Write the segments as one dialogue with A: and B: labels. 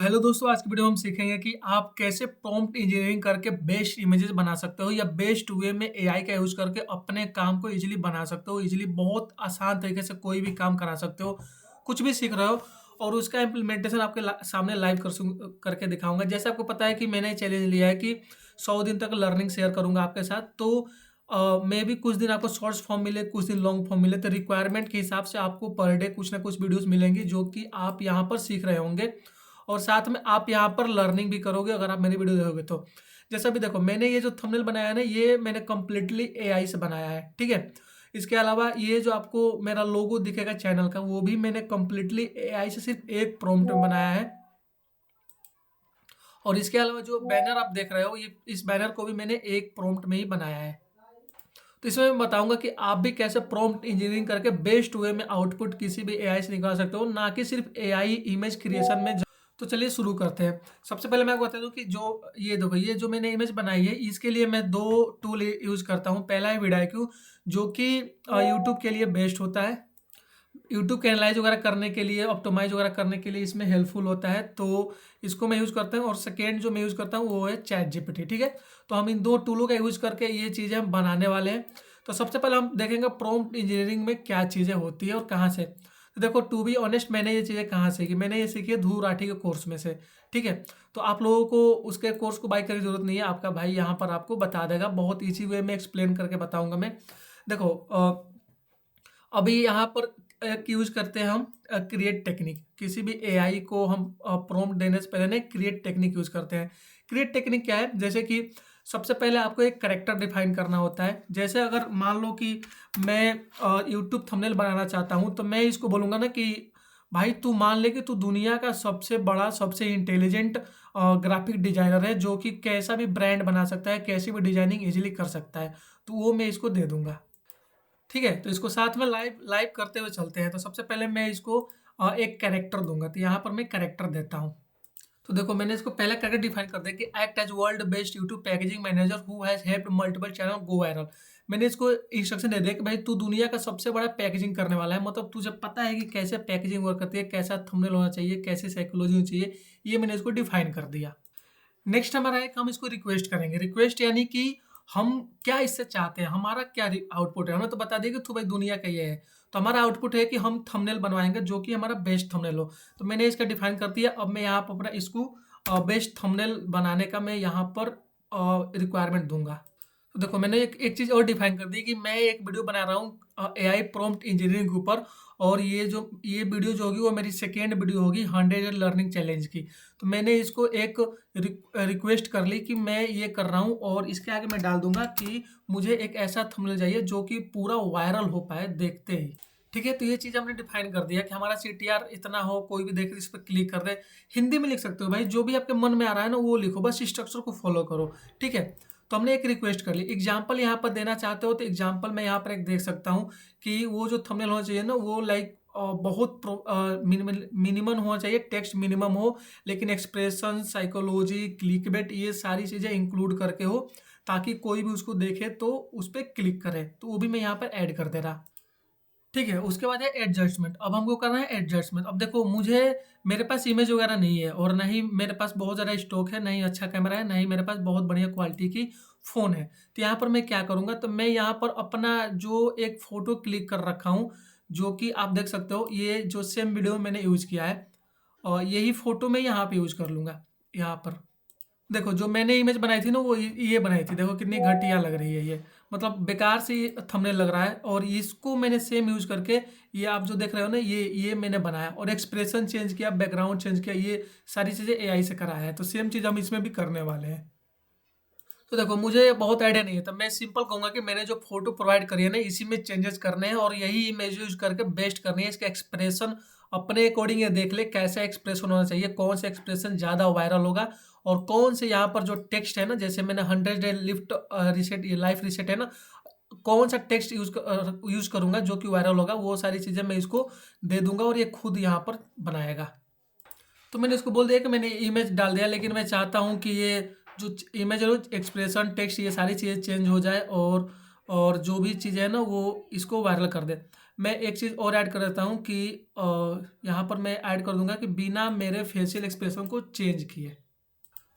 A: Hello दोस्तों, आज की वीडियो में हम सीखेंगे कि आप कैसे प्रॉम्प्ट इंजीनियरिंग करके बेस्ट इमेजेस बना सकते हो या बेस्ट वे में एआई का यूज करके अपने काम को इजीली बना सकते हो। इजीली बहुत आसान तरीके से कोई भी काम करा सकते हो। कुछ भी सीख रहे हो और उसका इम्प्लीमेंटेशन आपके सामने लाइव करके दिखाऊंगा। जैसे आपको पता है कि मैंने चैलेंज लिया है कि 100 दिन तक लर्निंग शेयर करूंगा आपके साथ। तो मे भी कुछ दिन आपको शॉर्ट्स फॉर्म मिले, कुछ दिन लॉन्ग फॉर्म मिले, तो रिक्वायरमेंट के हिसाब से आपको पर डे कुछ ना कुछ वीडियोस मिलेंगी जो कि आप यहाँ पर सीख रहे होंगे और साथ में आप यहाँ पर लर्निंग भी करोगे अगर आप मेरी वीडियो देखोगे तो। जैसा भी देखो, मैंने ये जो थंबनेल बनाया है ना, ये मैंने कंप्लीटली एआई से बनाया है, ठीक है। इसके अलावा ये जो आपको मेरा लोगो दिखेगा चैनल का, वो भी मैंने कंप्लीटली एआई से सिर्फ एक प्रॉम्प्ट में बनाया है। और इसके अलावा जो बैनर आप देख रहे हो, ये इस बैनर को भी मैंने एक प्रॉम्प्ट में ही बनाया है। तो इसमें मैं बताऊंगा कि आप भी कैसे प्रॉम्प्ट इंजीनियरिंग करके बेस्ट वे में आउटपुट किसी भी एआई से निकाल सकते हो, ना कि सिर्फ एआई इमेज क्रिएशन में। तो चलिए शुरू करते हैं। सबसे पहले मैं आपको बता दूं कि जो ये देखो, ये जो मैंने इमेज बनाई है, इसके लिए मैं दो टूल यूज करता हूँ। पहला है विडाइक्यू, जो कि यूट्यूब के लिए बेस्ट होता है। यूट्यूब के एनालाइज वगैरह करने के लिए, ऑप्टिमाइज वगैरह करने के लिए इसमें हेल्पफुल होता है, तो इसको मैं यूज़ करता हूँ। और सेकेंड जो मैं यूज़ करता हूँ वो है चैट जीपीटी, ठीक है। तो हम इन दो टूलों का यूज़ करके ये चीज़ें हम बनाने वाले हैं। तो सबसे पहले हम देखेंगे प्रॉम्प्ट इंजीनियरिंग में क्या चीज़ें होती है और कहाँ से। तो देखो, टू बी ऑनेस्ट, मैंने ये चीज़ें कहाँ सीखी? मैंने ये सीखी है ध्रुव राठी के कोर्स में से, ठीक है। तो आप लोगों को उसके कोर्स को बाय करने की जरूरत नहीं है, आपका भाई यहाँ पर आपको बता देगा, बहुत ईजी वे में एक्सप्लेन करके बताऊंगा मैं। देखो, अभी यहाँ पर एक यूज करते हैं हम क्रिएट टेक्निक। किसी भी एआई को हम प्रॉम्प्ट देने से पहले ना क्रिएट टेक्निक यूज करते हैं। क्रिएट टेक्निक क्या है? जैसे कि सबसे पहले आपको एक करेक्टर डिफाइन करना होता है। जैसे अगर मान लो कि मैं यूट्यूब थंबनेल बनाना चाहता हूँ, तो मैं इसको बोलूँगा ना कि भाई तू मान ले कि तू दुनिया का सबसे बड़ा, सबसे इंटेलिजेंट ग्राफिक डिजाइनर है, जो कि कैसा भी ब्रांड बना सकता है, कैसी भी डिजाइनिंग इजीली कर सकता है। तो वो मैं इसको दे दूंगा, ठीक है। तो इसको साथ में लाइव लाइव करते हुए चलते हैं। तो सबसे पहले मैं इसको एक कैरेक्टर दूंगा। तो यहाँ पर मैं कैरेक्टर देता हूँ। तो देखो, मैंने इसको पहला कैरेक्टर डिफाइन कर दिया कि act as world best YouTube packaging manager who has helped multiple channel go viral. मैंने इसको इंस्ट्रक्शन दे दिया कि भाई तू दुनिया का सबसे बड़ा पैकेजिंग करने वाला है, मतलब तुझे पता है कि कैसे पैकेजिंग वर्क करती है, कैसा थंबनेल होना चाहिए, कैसे साइकोलॉजी होनी चाहिए। ये मैंने इसको डिफाइन कर दिया। नेक्स्ट हमारा है कि हम इसको रिक्वेस्ट करेंगे। रिक्वेस्ट यानी कि हम क्या इससे चाहते हैं, हमारा क्या आउटपुट है। हमें तो बता दिया कि तू भाई दुनिया का ये है। तो हमारा आउटपुट है कि हम थंबनेल बनवाएंगे जो कि हमारा बेस्ट थंबनेल हो। तो मैंने इसका डिफाइन कर दिया। अब मैं यहाँ पर अपना इसको बेस्ट थंबनेल बनाने का मैं यहाँ पर रिक्वायरमेंट दूंगा। तो देखो, मैंने एक एक चीज़ और डिफाइन कर दी कि मैं एक वीडियो बना रहा हूँ एआई प्रॉम्प्ट इंजीनियरिंग के ऊपर। और ये वीडियो जो होगी वो मेरी सेकेंड वीडियो होगी 100 लर्निंग चैलेंज की। तो मैंने इसको एक रिक्वेस्ट कर ली कि मैं ये कर रहा हूँ, और इसके आगे मैं डाल दूंगा कि मुझे एक ऐसा थंबनेल चाहिए जो कि पूरा वायरल हो पाए देखते ही, ठीक है। तो ये चीज़ हमने डिफाइन कर दिया कि हमारा सीटीआर इतना हो, कोई भी देखे इस पर क्लिक कर दे। हिंदी में लिख सकते हो भाई, जो भी आपके मन में आ रहा है ना वो लिखो, बस स्ट्रक्चर को फॉलो करो, ठीक है। तो हमने एक रिक्वेस्ट कर ली। एग्जाम्पल यहाँ पर देना चाहते हो तो एग्जाम्पल मैं यहाँ पर एक देख सकता हूँ कि वो जो थंबनेल होना चाहिए ना, वो लाइक बहुत मिनिमम होना चाहिए, टेक्स्ट मिनिमम हो, लेकिन एक्सप्रेशन, साइकोलॉजी, क्लिकबेट, ये सारी चीज़ें इंक्लूड करके हो, ताकि कोई भी उसको देखे तो उस पर क्लिक करे। तो वो भी मैं यहाँ पर ऐड कर दे रहा, ठीक है। उसके बाद है एडजस्टमेंट। अब हमको करना है एडजस्टमेंट। अब देखो, मेरे पास इमेज वगैरह नहीं है, और ना ही मेरे पास बहुत ज़्यादा स्टॉक है, ना ही अच्छा कैमरा है, ना ही मेरे पास बहुत बढ़िया क्वालिटी की फ़ोन है। तो यहाँ पर मैं क्या करूँगा, तो मैं यहाँ पर अपना जो एक फ़ोटो क्लिक कर रखा हूँ, जो कि आप देख सकते हो, ये जो सेम वीडियो में मैंने यूज़ किया है, और यही फ़ोटो मैं यहाँ पे यूज़ कर लूँगा। यहाँ पर देखो, जो मैंने इमेज बनाई थी ना, वो ये बनाई थी। देखो कितनी घटिया लग रही है ये, मतलब बेकार से ये थंबनेल लग रहा है। और इसको मैंने सेम यूज करके, ये आप जो देख रहे हो ना, ये मैंने बनाया, और एक्सप्रेशन चेंज किया, बैकग्राउंड चेंज किया, ये सारी चीज़ें एआई से कराया है। तो सेम चीज़ हम इसमें भी करने वाले हैं। तो देखो, मुझे बहुत आइडिया नहीं है, तो मैं सिंपल कहूँगा कि मैंने जो फोटो प्रोवाइड करी है ना, इसी में चेंजेस करने हैं, और यही इमेज यूज करके बेस्ट करनी है। इसका एक्सप्रेशन अपने अकॉर्डिंग ये देख ले कैसा एक्सप्रेशन होना चाहिए, कौन सा एक्सप्रेशन ज़्यादा वायरल होगा, और कौन से यहाँ पर जो टेक्स्ट है ना, जैसे मैंने 100 डे लिफ्ट रिसेट, ये लाइफ रिसेट है ना, कौन सा टेक्स्ट यूज करूंगा जो कि वायरल होगा, वो सारी चीज़ें मैं इसको दे दूंगा, और ये खुद यहाँ पर बनाएगा। तो मैंने इसको बोल दिया कि मैंने इमेज डाल दिया, लेकिन मैं चाहता हूँ कि ये जो इमेज है, एक्सप्रेशन, टेक्स्ट, ये सारी चीज़ें चेंज हो जाए, और जो भी चीज़ें है ना वो इसको वायरल कर दे। मैं एक चीज़ और ऐड कर देता हूँ कि यहाँ पर मैं ऐड कर दूंगा कि बिना मेरे फेशियल एक्सप्रेशन को चेंज किए।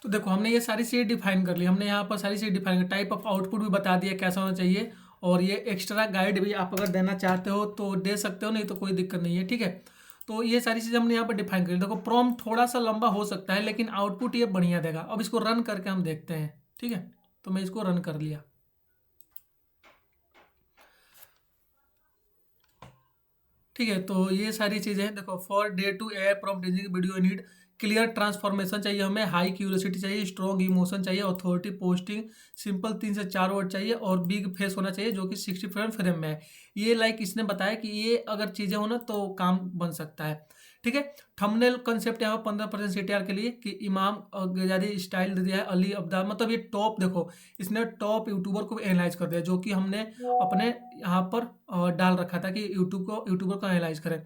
A: तो देखो हमने ये सारी चीज़ डिफाइन कर ली, हमने यहाँ पर सारी चीज़ डिफाइन कर, टाइप ऑफ आउटपुट भी बता दिया कैसा होना चाहिए, और ये एक्स्ट्रा गाइड भी आप अगर देना चाहते हो तो दे सकते हो, नहीं तो कोई दिक्कत नहीं है, ठीक है। तो ये सारी चीज़ हमने यहाँ पर डिफाइन कर ली। देखो प्रॉम्प्ट थोड़ा सा लंबा हो सकता है लेकिन आउटपुट ये बढ़िया देगा। अब इसको रन करके हम देखते हैं, ठीक है। तो मैं इसको रन कर लिया, ठीक है। तो ये सारी चीज़ें हैं। देखो for day two AI prompt engineering video need clear transformation चाहिए हमें, हाई क्यूरियोसिटी चाहिए, स्ट्रॉन्ग इमोशन चाहिए, अथॉरिटी पोस्टिंग, सिंपल 3 से 4 वर्ड चाहिए, और बिग फेस होना चाहिए जो कि 60 फ्रेम में है। ये लाइक इसने बताया कि ये अगर चीज़ें हो ना तो काम बन सकता है, ठीक है। थंबनेल कंसेप्ट यहाँ 15% CTR के लिए कि इमाम गजारी स्टाइल दे दिया है, अली अब्दाल, मतलब ये टॉप, देखो इसने टॉप यूट्यूबर को एनालाइज कर दिया जो कि हमने अपने यहाँ पर डाल रखा था कि यूट्यूबर को एनालाइज करें।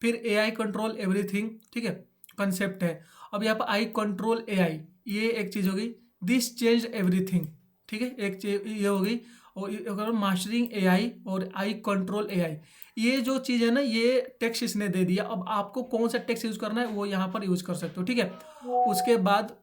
A: फिर AI कंट्रोल एवरीथिंग, ठीक है, कंसेप्ट है। अब यहाँ पर आई कंट्रोल AI, ये एक चीज़ होगी। दिस चेंज एवरीथिंग, ठीक है, एक चीज ये होगी। और अगर मास्टरिंग AI और आई कंट्रोल AI, ये जो चीज़ है ना, ये टेक्स्ट इसने दे दिया। अब आपको कौन सा टेक्स्ट यूज़ करना है वो यहाँ पर यूज़ कर सकते हो, ठीक है। उसके बाद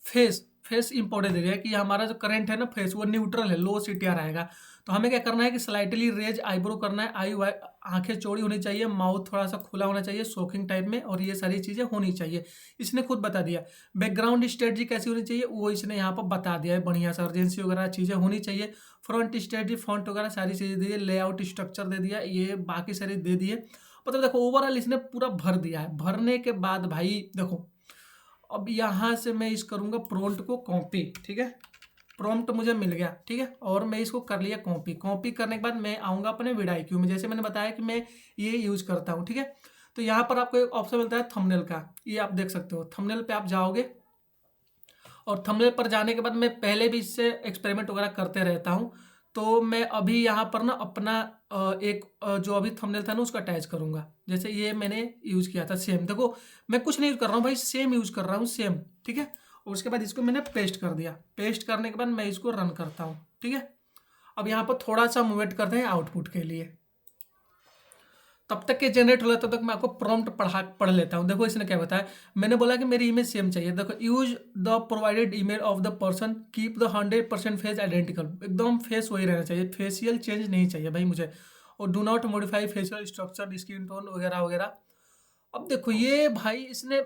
A: फेस, फेस इंपॉर्टेंट एरिया है कि हमारा जो करंट है ना फेस वो न्यूट्रल है, लो CTR आएगा। तो हमें क्या करना है कि स्लाइटली रेज आईब्रो करना है, आंखें चौड़ी होनी चाहिए, माउथ थोड़ा सा खुला होना चाहिए शॉकिंग टाइप में, और ये सारी चीज़ें होनी चाहिए। इसने खुद बता दिया। बैकग्राउंड स्ट्रेटजी कैसी होनी चाहिए वो इसने यहाँ पर बता दिया है, बढ़िया सा अर्जेंसी वगैरह चीज़ें होनी चाहिए। फ्रंट स्ट्रेटजी, फॉन्ट वगैरह सारी चीज़ें दी है, लेआउट स्ट्रक्चर दे दिया, ये बाकी सारी दे दिए। मतलब देखो ओवरऑल इसने पूरा भर दिया है। भरने के बाद भाई देखो अब यहाँ से मैं इस करूँगा प्रॉम्प्ट को कॉपी, ठीक है। प्रॉम्प्ट मुझे मिल गया, ठीक है, और मैं इसको कर लिया कॉपी। कॉपी करने के बाद मैं आऊँगा अपने vidIQ में, जैसे मैंने बताया कि मैं ये यूज़ करता हूँ, ठीक है। तो यहाँ पर आपको एक ऑप्शन मिलता है थंबनेल का, ये आप देख सकते हो। थंबनेल पे आप जाओगे और थंबनेल पर जाने के बाद मैं पहले भी इससे एक्सपेरिमेंट वगैरह करते रहता हूँ। तो मैं अभी यहाँ पर ना अपना एक जो अभी थंबनेल था ना उसका अटैच करूँगा। जैसे ये मैंने यूज़ किया था सेम, देखो मैं कुछ नहीं यूज़ कर रहा हूँ भाई, सेम यूज़ कर रहा हूँ सेम, ठीक है। और उसके बाद इसको मैंने पेस्ट कर दिया। पेस्ट करने के बाद मैं इसको रन करता हूँ, ठीक है। अब यहाँ पर थोड़ा सा मूवमेंट करते हैं आउटपुट के लिए। तब तक के जनरेट हो रहा है तब तक मैं आपको प्रॉम्प्ट पढ़ लेता हूँ। देखो इसने क्या बताया, मैंने बोला कि मेरी इमेज सेम चाहिए। देखो use the provided image of the person, keep the 100% face identical, एकदम फेस वही रहना चाहिए, फेशियल चेंज नहीं चाहिए भाई मुझे। और do not modify facial structure, skin tone वगैरह वगैरह। अब देखो ये भाई इसने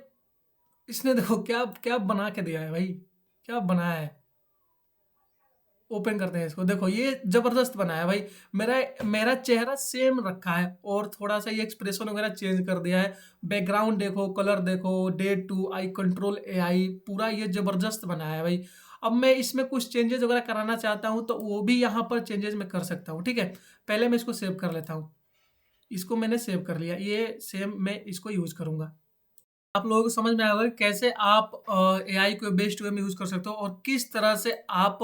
A: इसने देखो क्या क्या बना के दिया है भाई, क्या बनाया है। ओपन करते हैं इसको, देखो ये जबरदस्त बनाया है भाई। मेरा मेरा चेहरा सेम रखा है और थोड़ा सा ये एक्सप्रेशन वगैरह चेंज कर दिया है। बैकग्राउंड देखो, कलर देखो, day two, I control AI, पूरा ये जबरदस्त बनाया है भाई। अब मैं इसमें कुछ चेंजेस वगैरह कराना चाहता हूँ तो वो भी यहाँ पर चेंजेस मैं कर सकता हूँ, ठीक है। पहले मैं इसको सेव कर लेता हूँ। इसको मैंने सेव कर लिया, ये सेम मैं इसको यूज करूंगा। आप लोगों को समझ में आएगा कि कैसे आप AI को बेस्ट वे में यूज़ कर सकते हो और किस तरह से आप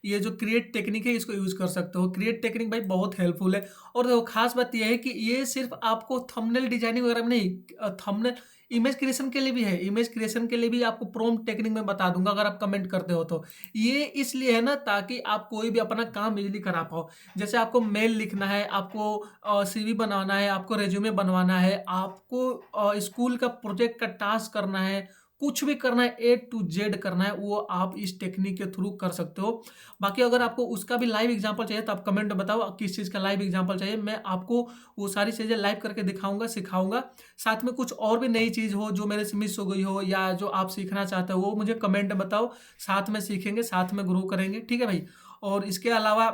A: ये जो क्रिएट टेक्निक है इसको यूज़ कर सकते हो। क्रिएट टेक्निक भाई बहुत हेल्पफुल है। और देखो खास बात यह है कि ये सिर्फ आपको थंबनेल डिजाइनिंग वगैरह में नहीं, थंबनेल इमेज क्रिएशन के लिए भी है। इमेज क्रिएशन के लिए भी आपको प्रॉम्प्ट टेक्निक में बता दूंगा अगर आप कमेंट करते हो तो। ये इसलिए है ना ताकि आप कोई भी अपना काम इजीली करा पाओ। जैसे आपको मेल लिखना है, आपको CV बनाना है, आपको रेज्यूमे बनवाना है, आपको स्कूल का प्रोजेक्ट का टास्क करना है, कुछ भी करना है, A to Z करना है, वो आप इस टेक्निक के थ्रू कर सकते हो। बाकी अगर आपको उसका भी लाइव एग्जांपल चाहिए तो आप कमेंट में बताओ किस चीज़ का लाइव एग्जांपल चाहिए, मैं आपको वो सारी चीज़ें लाइव करके दिखाऊंगा, सिखाऊंगा। साथ में कुछ और भी नई चीज़ हो जो मेरे से मिस हो गई हो या जो आप सीखना चाहते हो वो मुझे कमेंट में बताओ, साथ में सीखेंगे, साथ में ग्रो करेंगे, ठीक है भाई। और इसके अलावा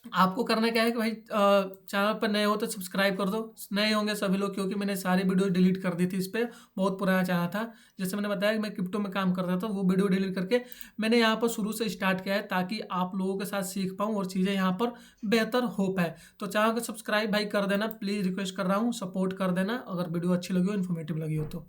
A: आपको करना क्या है कि भाई चैनल पर नए हो तो सब्सक्राइब कर दो। नए होंगे सभी लोग क्योंकि मैंने सारी वीडियो डिलीट कर दी थी, इस पर बहुत पुराना चैनल था। जैसे मैंने बताया कि मैं क्रिप्टो में काम करता था, वो वीडियो डिलीट करके मैंने यहाँ पर शुरू से स्टार्ट किया है ताकि आप लोगों के साथ सीख पाऊँ और चीज़ें यहाँ पर बेहतर हो पाए। तो चैनल को सब्सक्राइब भाई कर देना प्लीज़, रिक्वेस्ट कर रहा हूँ, सपोर्ट कर देना अगर वीडियो अच्छी लगी हो, इन्फॉर्मेटिव लगी हो तो।